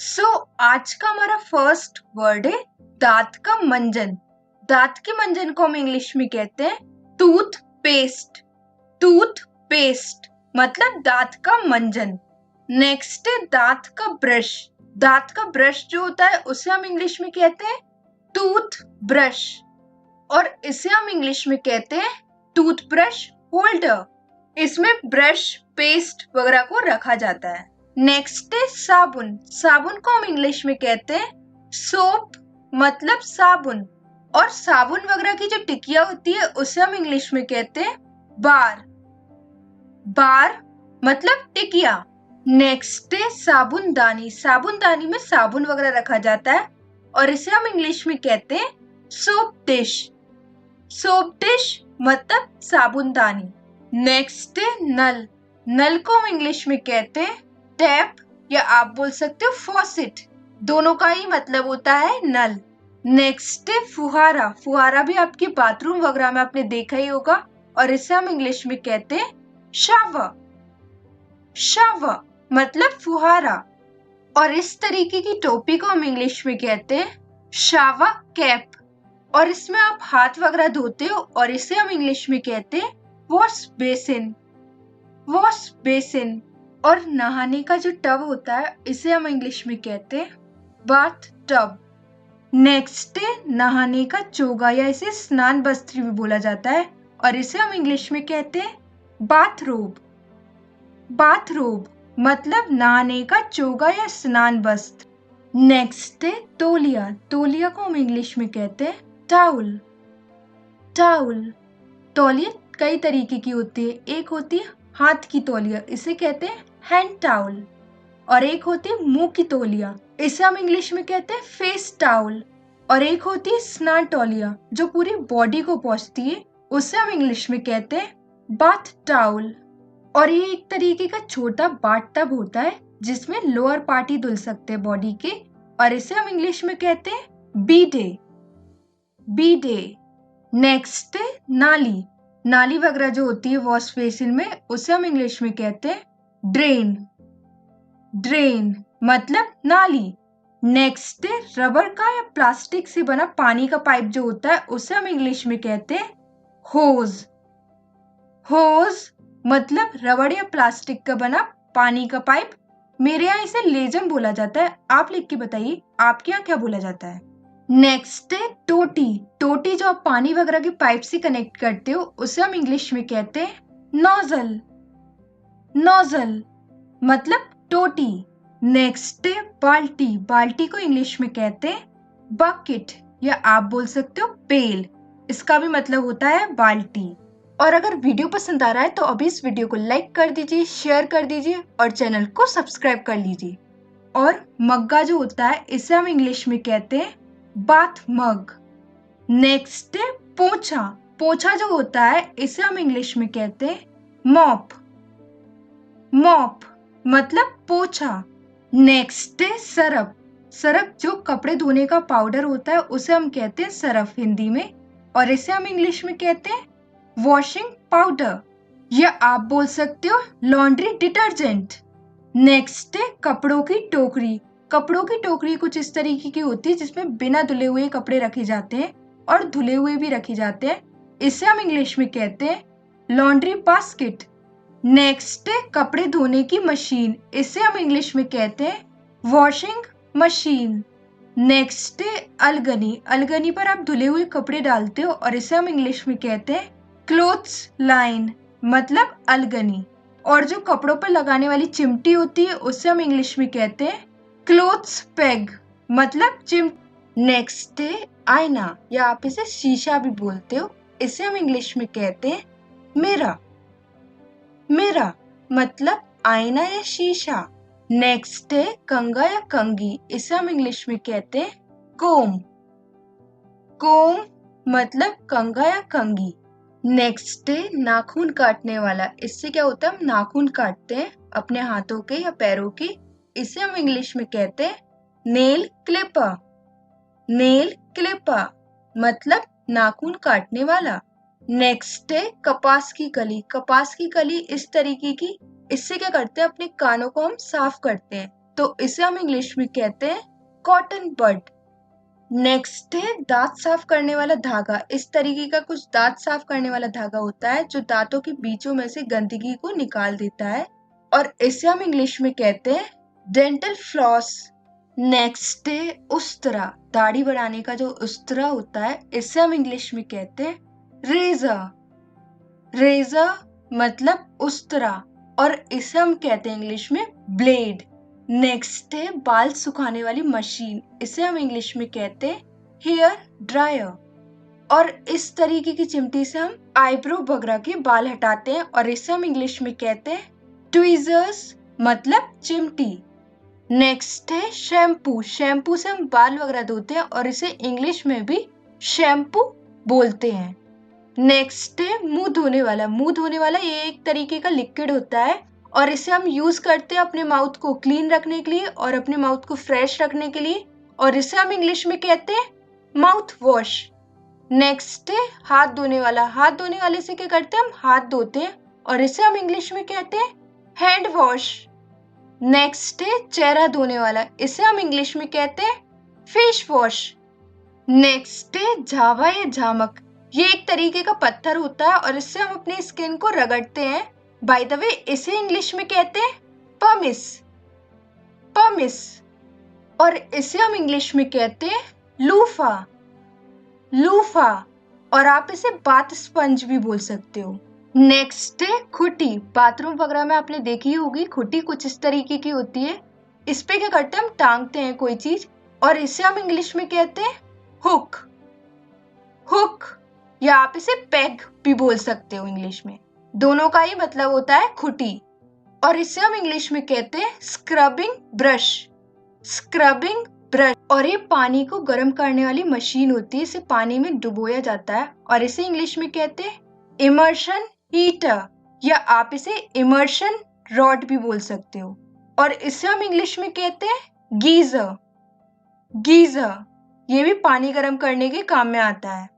सो आज का हमारा फर्स्ट वर्ड है दांत का मंजन। दांत के मंजन को हम इंग्लिश में कहते हैं टूथ पेस्ट। टूथ पेस्ट मतलब दांत का मंजन। नेक्स्ट है दांत का ब्रश। दांत का ब्रश जो होता है उसे हम इंग्लिश में कहते हैं टूथ ब्रश, और इसे हम इंग्लिश में कहते हैं टूथब्रश होल्डर। इसमें ब्रश, पेस्ट वगैरह को रखा जाता है। नेक्स्ट है साबुन। साबुन को हम इंग्लिश में कहते हैं सोप मतलब साबुन, और साबुन वगैरह की जो टिकिया होती है उसे हम इंग्लिश में कहते हैं बार। बार मतलब टिकिया। नेक्स्ट है साबुनदानी। साबुनदानी में साबुन वगैरह रखा जाता है और इसे हम इंग्लिश में कहते हैं सोप डिश। सोप डिश मतलब साबुनदानी। नेक्स्ट है नल। नल को हम इंग्लिश में कहते हैं टैप, या आप बोल सकते हो फॉसेट। दोनों का ही मतलब होता है नल। नेक्स्ट है फुहारा। फुहारा भी आपके बाथरूम वगैरह में आपने देखा ही होगा, और इसे हम इंग्लिश में कहते हैं शावर। शावर मतलब फुहारा। और इस तरीके की टोपी को हम इंग्लिश में कहते हैं शावर कैप, और इसमें आप हाथ वगैरह धोते हो, और इसे हम इंग्लिश में कहते हैं वॉश बेसिन। Wash basin. और नहाने का जो टब होता है इसे हम इंग्लिश में कहते हैं बाथ टब। नेक्स्ट है नहाने का चोगा, या इसे स्नान वस्त्र भी बोला जाता है, और इसे हम इंग्लिश में कहते हैं बाथरोब। बाथरोब मतलब नहाने का चोगा या स्नान वस्त्र। नेक्स्ट है तौलिया। तौलिया को हम इंग्लिश में कहते हैं टाउल। टाउल। तौलिया कई तरीके की होती है। एक होती है हाथ की तौलिया, इसे कहते हैं हैंड टाउल, और एक होती है मुंह की तौलिया, इसे हम इंग्लिश में कहते हैं फेस टाउल, और एक होती है स्नान तौलिया जो पूरी बॉडी को पोंछती है, उसे हम इंग्लिश में कहते हैं बाथ टाउल। और ये एक तरीके का छोटा बाथ टब होता है जिसमें लोअर पार्ट ही धुल सकते हैं बॉडी के, और इसे हम इंग्लिश में कहते हैं बीडे। बीडे। नेक्स्ट है नाली। नाली वगैरह जो होती है वॉश बेसिन में, उसे हम इंग्लिश में कहते हैं ड्रेन। ड्रेन मतलब नाली। नेक्स्ट है रबर का या प्लास्टिक से बना पानी का पाइप जो होता है, उसे हम इंग्लिश में कहते हैं होज। होज मतलब रबर या प्लास्टिक का बना पानी का पाइप। मेरे यहाँ इसे लेजम बोला जाता है। आप लिख के बताइए आपके यहाँ क्या बोला जाता है। नेक्स्ट है टोटी। टोटी जो आप पानी वगैरह के पाइप से कनेक्ट करते हो, उसे हम इंग्लिश में कहते हैं नोजल। नोजल मतलब टोटी। नेक्स्ट है बाल्टी। बाल्टी को इंग्लिश में कहते हैं बकेट, या आप बोल सकते हो पेल। इसका भी मतलब होता है बाल्टी। और अगर वीडियो पसंद आ रहा है तो अभी इस वीडियो को लाइक कर दीजिए, शेयर कर दीजिए, और चैनल को सब्सक्राइब कर लीजिए। और मग्गा जो होता है इसे हम इंग्लिश में कहते हैं बाथ मग। नेक्स्ट है पोछा। पोछा जो होता है इसे हम इंग्लिश में कहते हैं मॉप। मॉप मतलब पोछा। नेक्स्ट है सरफ। सरफ जो कपड़े धोने का पाउडर होता है उसे हम कहते हैं सरफ हिंदी में, और इसे हम इंग्लिश में कहते हैं वॉशिंग पाउडर, या आप बोल सकते हो लॉन्ड्री डिटर्जेंट। नेक्स्ट है कपड़ों की टोकरी। कपड़ों की टोकरी कुछ इस तरीके की होती है जिसमें बिना धुले हुए कपड़े रखे जाते हैं और धुले हुए भी रखे जाते हैं, इसे हम इंग्लिश में कहते हैं लॉन्ड्री बास्केट। नेक्स्ट है कपड़े धोने की मशीन। इसे हम इंग्लिश में कहते हैं वॉशिंग मशीन। नेक्स्ट है अलगनी। अलगनी पर आप धुले हुए कपड़े डालते हो, और इसे हम इंग्लिश में कहते हैं क्लोथ्स लाइन मतलब अलगनी। और जो कपड़ों पर लगाने वाली चिमटी होती है उसे हम इंग्लिश में कहते हैं क्लोथ्स पेग मतलब नेक्स्ट है आईना, या आप इसे शीशा भी बोलते हो, इसे हम इंग्लिश में कहते हैं मिरर। मिरर मतलब आईना या शीशा। नेक्स्ट है कंघा या कंघी। इसे हम इंग्लिश में कहते हैं कोम। कोम मतलब कंघा या कंघी। नेक्स्ट है नाखून काटने वाला। इससे क्या होता है, हम नाखून काटते हैं अपने हाथों के या पैरों के, इसे हम इंग्लिश में कहते हैं नेल क्लिपर। नेल क्लिपर मतलब नाखून काटने वाला। नेक्स्ट है कपास की कली। कपास की कली इस तरीके की, इससे क्या करते हैं अपने कानों को हम साफ करते हैं, तो इसे हम इंग्लिश में कहते हैं कॉटन बड। नेक्स्ट है दांत साफ करने वाला धागा। इस तरीके का कुछ दांत साफ करने वाला धागा होता है जो दांतों के बीचों में से गंदगी को निकाल देता है और इसे हम इंग्लिश में कहते हैं डेंटल फ्लॉस। नेक्स्ट है उस्तरा। दाढ़ी बढ़ाने का जो उस्तरा होता है इसे हम इंग्लिश में कहते हैं रेजर। रेजर मतलब उस्तरा और इसे हम कहते हैं इंग्लिश में ब्लेड। नेक्स्ट है बाल सुखाने वाली मशीन। इसे हम इंग्लिश में कहते हैं हेयर ड्रायर और इस तरीके की चिमटी से हम आईब्रो वगैरह के बाल हटाते हैं और इसे हम इंग्लिश में कहते हैं ट्वीजर्स मतलब चिमटी। नेक्स्ट है शैम्पू। शैम्पू से हम बाल वगैरह धोते हैं और इसे इंग्लिश में भी शैम्पू बोलते हैं। नेक्स्ट है मुंह धोने वाला। मुंह धोने वाला ये एक तरीके का लिक्विड होता है और इसे हम यूज करते हैं अपने माउथ को क्लीन रखने के लिए और अपने माउथ को फ्रेश रखने के लिए और इसे हम इंग्लिश में कहते हैं माउथ वॉश। नेक्स्ट है हाथ धोने वाला। हाथ धोने वाले से क्या करते हैं, हम हाथ धोते हैं और इसे हम इंग्लिश में कहते हैं हैंड वॉश। नेक्स्ट है चेहरा धोने वाला। इसे हम इंग्लिश में कहते हैं फेस वॉश। नेक्स्ट है झावा या झामक। ये एक तरीके का पत्थर होता है और इससे हम अपनी स्किन को रगड़ते हैं। बाय द वे इसे इंग्लिश में कहते हैं पमिस। पमिस और इसे हम इंग्लिश में कहते हैं लूफा। लूफा और आप इसे बाथ स्पंज भी बोल सकते हो। नेक्स्ट है खुटी। बाथरूम वगैरह में आपने देखी होगी खुटी कुछ इस तरीके की होती है। इस पे क्या करते हैं, हम टांगते हैं कोई चीज और इसे हम इंग्लिश में कहते हैं हुक। हुक या आप इसे पेग भी बोल सकते हो इंग्लिश में। दोनों का ही मतलब होता है खुटी और इसे हम इंग्लिश में कहते हैं स्क्रबिंग ब्रश। स्क्रबिंग ब्रश और ये पानी को गर्म करने वाली मशीन होती है। इसे पानी में डुबोया जाता है और इसे इंग्लिश में कहते हैं इमर्शन हीटर या आप इसे इमर्शन रॉड भी बोल सकते हो और इसे हम इंग्लिश में कहते हैं गीजर। गीजर ये भी पानी गर्म करने के काम में आता है।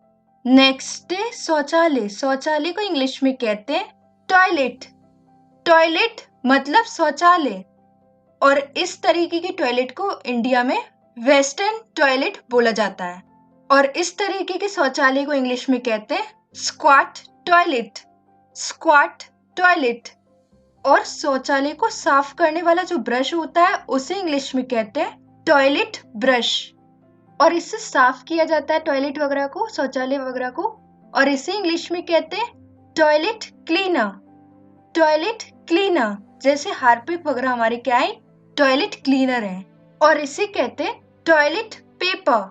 नेक्स्ट है शौचालय। शौचालय को इंग्लिश में कहते हैं टॉयलेट। टॉयलेट मतलब शौचालय और इस तरीके की टॉयलेट को इंडिया में वेस्टर्न टॉयलेट बोला जाता है और इस तरीके के शौचालय को इंग्लिश में कहते हैं स्क्वाट टॉयलेट। स्क्वाट टॉयलेट और शौचालय को साफ करने वाला जो ब्रश होता है उसे इंग्लिश में कहते हैं टॉयलेट ब्रश और इससे साफ किया जाता है टॉयलेट वगैरह को, शौचालय वगैरह को और इसे इंग्लिश में कहते हैं टॉयलेट क्लीनर। टॉयलेट क्लीनर जैसे हार्पिक वगैरह हमारे क्या है, टॉयलेट क्लीनर है और इसे कहते हैं टॉयलेट पेपर।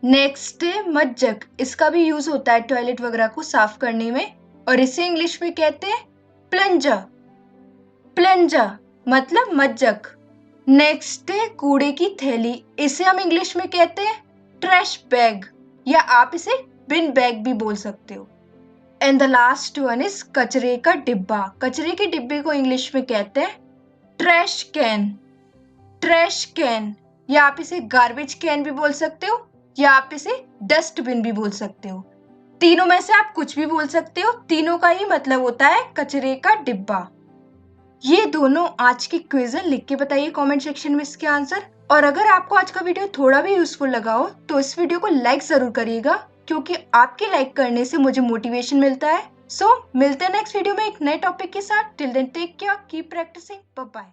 नेक्स्ट है मज्जक। इसका भी यूज होता है टॉयलेट वगैरह को साफ करने में और इसे इंग्लिश में कहते हैं प्लंजर। प्लंजर मतलब मज्जक। नेक्स्ट है कूड़े की थैली। इसे हम इंग्लिश में कहते हैं ट्रैश बैग या आप इसे बिन बैग भी बोल सकते हो। And the last one is कचरे का डिब्बा। कचरे के डिब्बे को इंग्लिश में कहते हैं ट्रैश कैन। ट्रैश कैन या आप इसे गार्बेज कैन भी बोल सकते हो या आप इसे डस्टबिन भी बोल सकते हो। तीनों में से आप कुछ भी बोल सकते हो, तीनों का ही मतलब होता है कचरे का डिब्बा। ये दोनों आज की क्विज है, लिख के बताइए कमेंट सेक्शन में इसके आंसर। और अगर आपको आज का वीडियो थोड़ा भी यूजफुल लगा हो तो इस वीडियो को लाइक जरूर करिएगा क्योंकि आपके लाइक करने से मुझे मोटिवेशन मिलता है। सो मिलते हैं नेक्स्ट वीडियो में एक नए टॉपिक के साथ। Till then take care, keep practicing, bye bye.